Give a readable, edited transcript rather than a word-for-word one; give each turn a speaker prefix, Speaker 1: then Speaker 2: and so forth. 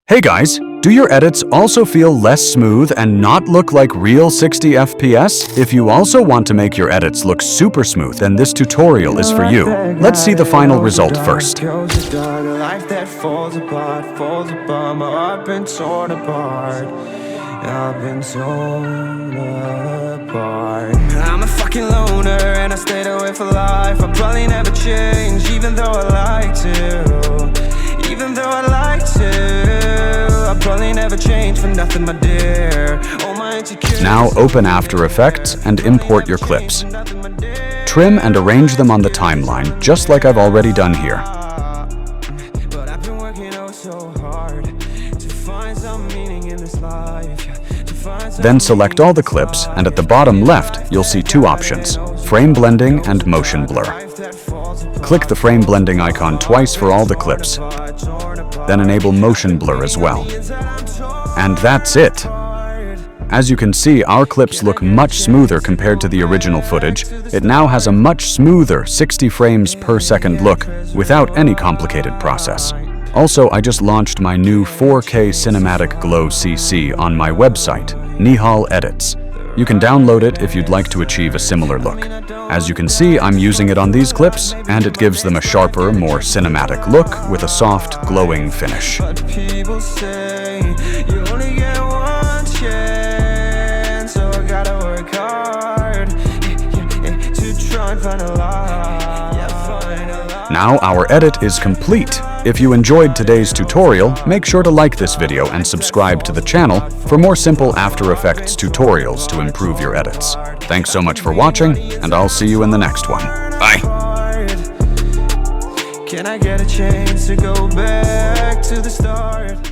Speaker 1: Hey guys, do your edits also feel less smooth and not look like real 60 FPS? If you also want to make your edits look super smooth, then this tutorial is for you. Let's see the final result first.
Speaker 2: I'm a fucking loner and I stayed away for life. I'll probably never change, even though I like to. Even though I like to, I'll probably never change for nothing, my dear.
Speaker 1: Now open After Effects and import your clips. Trim and arrange them on the timeline, just like I've already done here.
Speaker 2: But I've been working so hard to find some meaning in this life.
Speaker 1: Then select all the clips, and at the bottom left, you'll see two options: frame blending and motion blur. Click the frame blending icon twice for all the clips, then enable motion blur as well. And that's it! As you can see, our clips look much smoother compared to the original footage. It now has a much smoother 60 frames per second look without any complicated process. Also, I just launched my new 4K Cinematic Glow CC on my website, Nihaal Edits. You can download it if you'd like to achieve a similar look. As you can see, I'm using it on these clips, and it gives them a sharper, more cinematic look with a soft, glowing finish.
Speaker 2: But people say you only get one chance, so I gotta work hard to try and find a lie.
Speaker 1: Now our edit is complete. If you enjoyed today's tutorial, make sure to like this video and subscribe to the channel for more simple After Effects tutorials to improve your edits. Thanks so much for watching, and I'll see you in the next one. Bye!
Speaker 2: Can I get a chance to go back to the start?